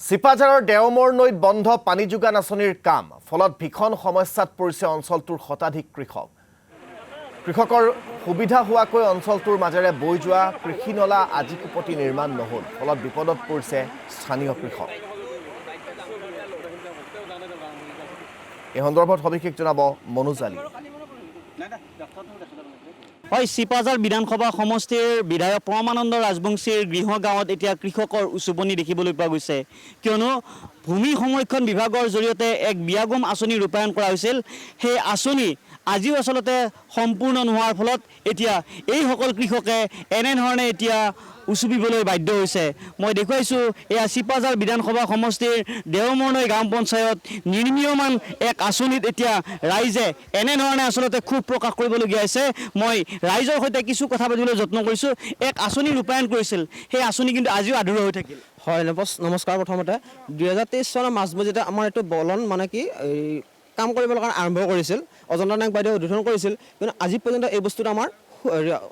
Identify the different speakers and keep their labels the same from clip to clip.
Speaker 1: চিপাঝাৰৰ দেওমৰ নৈত বন্ধ পানী যোগান আঁচনিৰ কাম ফলত ভীষণ সমস্যাত পৰিছে অঞ্চলটোৰ শতাধিক কৃষক। কৃষকৰ সুবিধা হোৱাকৈ অঞ্চলটোৰ মাজেৰে বৈ যোৱা কৃষি নলা আজিকোপতি নিৰ্মাণ নহল, ফলত বিপদত পৰিছে স্থানীয় কৃষক। এই সন্দৰ্ভত সবিশেষ জনাব মনোজ আলী।
Speaker 2: হয়, চিপাঝাৰ বিধানসভা সমষ্টিৰ বিধায়ক পৰমানন্দ ৰাজবংশীৰ গৃহ গাঁৱত এতিয়া কৃষকৰ উচুপনি দেখিবলৈ পোৱা গৈছে, কিয়নো ভূমি সংৰক্ষণ বিভাগৰ জৰিয়তে এক বিয়াগম আঁচনি ৰূপায়ণ কৰা হৈছিল। সেই আঁচনি আজিও আচলতে সম্পূৰ্ণ নোহোৱাৰ ফলত এতিয়া এইসকল কৃষকে এনেধৰণে এতিয়া উচুপিবলৈ বাধ্য হৈছে। মই দেখুৱাইছোঁ এয়া চিপাঝাৰ বিধানসভা সমষ্টিৰ দেওমৰনৈ গাঁও পঞ্চায়ত নিৰ্মীয়মান এক আঁচনিত এতিয়া ৰাইজে এনেধৰণে আচলতে ক্ষোভ প্ৰকাশ কৰিবলগীয়া হৈছে। মই ৰাইজৰ সৈতে কিছু কথা পাতিবলৈ যত্ন কৰিছোঁ। এক আঁচনি ৰূপায়ণ কৰিছিল, সেই আঁচনি কিন্তু আজিও আধৰুৱা হৈ থাকিল।
Speaker 3: হয়, নমস্কাৰ। প্ৰথমতে 2023 চনৰ মাজমজিয়াতে আমাৰ এইটো বলন মানে কি এই কাম কৰিবলৈ কাৰণে আৰম্ভ কৰিছিল, অজন্তা নায়ক বাইদেৱে উদ্বোধন কৰিছিল, কিন্তু আজি পৰ্যন্ত এই বস্তুটো আমাৰ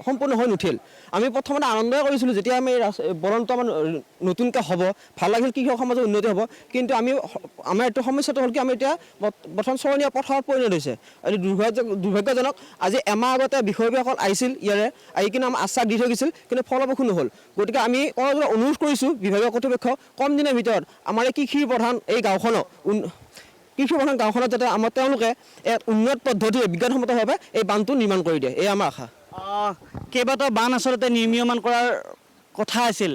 Speaker 3: সম্পূৰ্ণ হৈ নুঠিল। আমি প্ৰথমতে আনন্দই কৰিছিলোঁ যেতিয়া আমি বলনটো আমাৰ নতুনকৈ হ'ব, ভাল লাগিল, কৃষক সমাজৰ উন্নতি হ'ব। কিন্তু আমাৰ এইটো সমস্যাটো হ'ল কি, আমি এতিয়া প্ৰথম চৰণীয়া পথাৰত পৰিণত হৈছে। আৰু দুৰ্ভাগ্যজনক আজি এমাহ আগতে বিষয়সকল আহিছিল, ইয়াৰে আহি কিনে আমাৰ আশ্বাস দি থৈ গৈছিল, কিন্তু ফলপ্ৰসূ নহ'ল। গতিকে আমি অনুৰোধ কৰিছোঁ বিভাগীয় কৰ্তৃপক্ষক কম দিনৰ ভিতৰত আমাৰ এই কৃষি প্ৰধান গাঁওখনত যাতে আমাৰ তেওঁলোকে এক উন্নত পদ্ধতিৰে বিজ্ঞানসন্মতভাৱে এই বান্ধটো নিৰ্মাণ কৰি দিয়ে, এই আমাৰ আশা।
Speaker 2: কেইবাটাও বান্ধ আচলতে নিৰ্মীয়মান কৰাৰ কথা আছিল,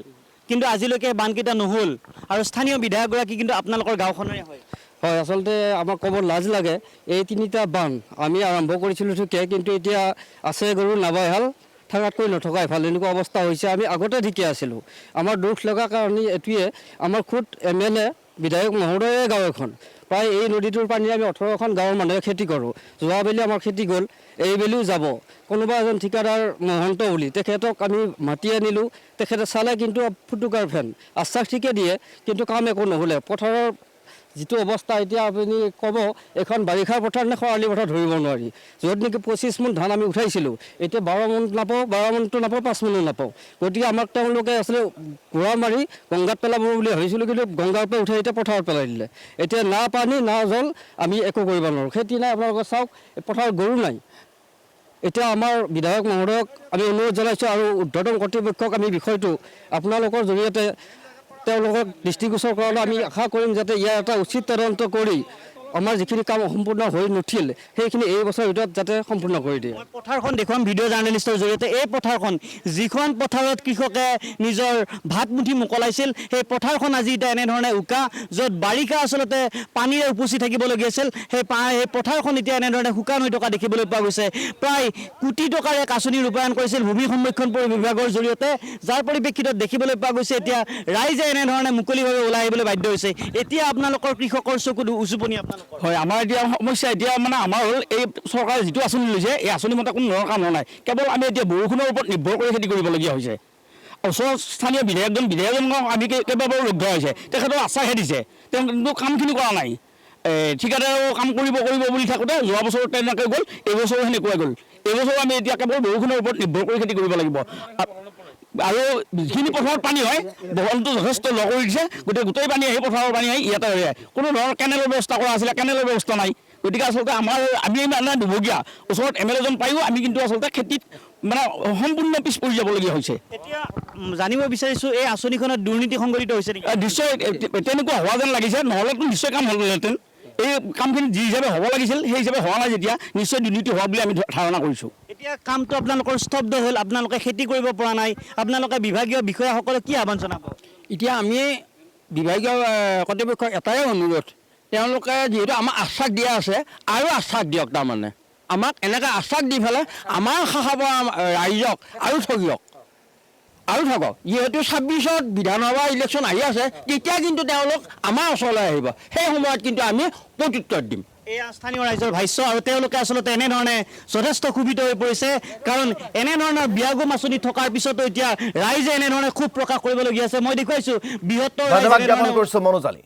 Speaker 2: কিন্তু আজিলৈকে বান্ধকেইটা নহ'ল, আৰু স্থানীয় বিধায়কগৰাকী কিন্তু আপোনালোকৰ গাঁওখনৰে হয়।
Speaker 3: হয়, আচলতে আমাক ক'ব লাজ লাগে, এই 3টা বান্ধ আমি আৰম্ভ কৰিছিলোঁ ঠিকে, কিন্তু এতিয়া আছে গৰু নাবাই হাল, থকাতকৈ নথকা এফাল, এনেকুৱা অৱস্থা হৈছে। আমি আগতে ঠিকে আছিলোঁ। আমাৰ দুখ লগা কাৰণে এইটোৱে, আমাৰ খুদ MLA বিধায়ক মহোদয়ে গাঁও এখন প্ৰায় এই নদীটোৰ পানী আমি 18খন গাঁৱৰ মানুহে খেতি কৰোঁ। যোৱাবেলি আমাৰ খেতি গ'ল, এইবেলিও যাব। কোনোবা এজন ঠিকাদাৰ মহন্ত বুলি তেখেতক আমি মাতি আনিলোঁ, তেখেতে চালে কিন্তু ফুটুকাৰ ফেন, আশ্বাস ঠিকে দিয়ে, কিন্তু কাম একো নহ'লে। পথাৰৰ যিটো অৱস্থা এতিয়া আপুনি ক'ব, এখন বাৰিষাৰ পথাৰ নে খৰালি পথাৰ ধৰিব নোৱাৰি। য'ত নেকি 25 মোন ধান আমি উঠাইছিলোঁ, এতিয়া 12 মোন নাপাওঁ, 12 মোনটো নাপাওঁ, 5 মোনো নাপাওঁ। গতিকে আমাক তেওঁলোকে আচলতে ঘোঁৰা মাৰি গংগাত পেলাব বুলি ভাবিছিলোঁ, কিন্তু গংগাৰ পৰা উঠাই এতিয়া পথাৰত পেলাই দিলে। এতিয়া না পানী না জল, আমি একো কৰিব নোৱাৰোঁ। খেতি নাই, আপোনালোকে চাওক পথাৰত গৰু নাই। এতিয়া আমাৰ বিধায়ক মহোদয়ক আমি অনুৰোধ জনাইছোঁ, আৰু ঊৰ্ধ্বতন কৰ্তৃপক্ষক আমি বিষয়টো আপোনালোকৰ জৰিয়তে তেওঁলোকক দৃষ্টিগোচৰ কৰালৈ আমি আশা কৰিম, যাতে ইয়াৰ এটা উচিত তদন্ত কৰি আমাৰ যিখিনি কাম সম্পূৰ্ণ হৈ নুঠিল, সেইখিনি এই বছৰৰ ভিতৰত যাতে সম্পূৰ্ণ কৰি দিয়ে।
Speaker 2: পথাৰখন দেখুৱাম ভিডিঅ' জাৰ্নেলিষ্টৰ জৰিয়তে। এই পথাৰখন, যিখন পথাৰত কৃষকে নিজৰ ভাত মুঠি মোকলাইছিল, সেই পথাৰখন আজি এতিয়া এনেধৰণে উকা, য'ত বাৰিষা আচলতে পানীৰে উপচি থাকিবলগীয়া আছিল, সেই পথাৰখন এতিয়া এনেধৰণে শুকান হৈ থকা দেখিবলৈ পোৱা গৈছে। প্ৰায় কোটি টকাৰ এক আঁচনি ৰূপায়ণ কৰিছিল ভূমি সংৰক্ষণ বিভাগৰ জৰিয়তে, যাৰ পৰিপ্ৰেক্ষিতত দেখিবলৈ পোৱা গৈছে এতিয়া ৰাইজে এনেধৰণে মুকলিভাৱে ওলাই আহিবলৈ বাধ্য হৈছে। এতিয়া আপোনালোকৰ কৃষকৰ চকুত উচুপনি আপোনালোকৰ।
Speaker 4: হয়, আমাৰ এতিয়া সমস্যা এতিয়া মানে আমাৰ হ'ল, এই চৰকাৰে যিটো আঁচনি লৈছে, এই আঁচনি মতে কোনো ধৰণৰ কাম হোৱা নাই। কেৱল আমি এতিয়া বৰষুণৰ ওপৰত নিৰ্ভৰ কৰি খেতি কৰিবলগীয়া হৈছে। ওচৰৰ স্থানীয় বিধায়কজনক আমি কেইবাবাৰো লগ ধৰা হৈছে, তেখেতৰ আশ্বাসহে দিছে, তেওঁ কিন্তু কামখিনি কৰা নাই। ঠিকাদাৰেও কাম কৰিব বুলি থাকোঁতে যোৱা বছৰো তেনেকৈ গ'ল, এইবছৰো সেনেকুৱাই গ'ল। এইবছৰো আমি এতিয়া কেৱল বৰষুণৰ ওপৰত নিৰ্ভৰ কৰি খেতি কৰিব লাগিব। আৰু যিখিনি পথাৰত পানী হয়, বহলটো যথেষ্ট ল কৰি দিছে, গতিকে গোটেই পানী আহি পথাৰৰ পানী আহি ইয়াতে ৰৈ যায়। কোনো ধৰণৰ কেনেলৰ ব্যৱস্থা কৰা আছিলে, কেনেলৰ ব্যৱস্থা নাই। গতিকে আচলতে আমি মানে দুৰ্ভগীয়া। ওচৰত MLA জন পায়ো আমি কিন্তু আচলতে খেতিত মানে সম্পূৰ্ণ পিছ পৰি যাবলগীয়া হৈছে।
Speaker 2: এতিয়া জানিব বিচাৰিছোঁ, এই আঁচনিখনত দুৰ্নীতি সংঘটিত হৈছে নেকি?
Speaker 4: নিশ্চয় তেনেকুৱা হোৱা যেন লাগিছে, নহ'লেতো নিশ্চয় কাম হ'লহেঁতেন। এই কামখিনি যি হিচাপে হ'ব লাগিছিল, সেই হিচাপে হোৱা নাই যেতিয়া, নিশ্চয় দুৰ্নীতি হোৱা বুলি আমি ধাৰণা কৰিছোঁ।
Speaker 2: এতিয়া কামটো আপোনালোকৰ স্তব্ধ হ'ল, আপোনালোকে খেতি কৰিব পৰা নাই, আপোনালোকে বিভাগীয় বিষয়াসকলে কি আহ্বান জনাব?
Speaker 4: এতিয়া আমি বিভাগীয় কৰ্তৃপক্ষক এটাই অনুৰোধ, তেওঁলোকে যিহেতু আমাক আশ্বাস দিয়া আছে, আৰু আশ্বাস দিয়ক। তাৰমানে আমাক এনেকৈ আশ্বাস দি পেলাই আমাৰ শাখাৰ পৰা ৰাইজক আৰু ঠগিয়ক, আৰু থাকক। যিহেতু 26ত বিধানসভা ইলেকশ্যন আহি আছে, তেতিয়া কিন্তু তেওঁলোক আমাৰ ওচৰলৈ আহিব, সেই সময়ত কিন্তু আমি প্ৰত্যুত্তৰ দিম।
Speaker 2: এয়া স্থানীয় ৰাইজৰ ভাষ্য, আৰু তেওঁলোকে আচলতে এনেধৰণে যথেষ্ট ক্ষোভিত হৈ পৰিছে, কাৰণ এনেধৰণৰ বিয়াগম আঁচনি থকাৰ পিছতো এতিয়া ৰাইজে এনেধৰণে ক্ষোভ প্ৰকাশ কৰিবলগীয়া আছে। মই দেখুৱাইছোঁ বৃহত্তৰ।
Speaker 1: ধন্যবাদ জ্ঞাপন কৰিছোঁ মনোজ আলী।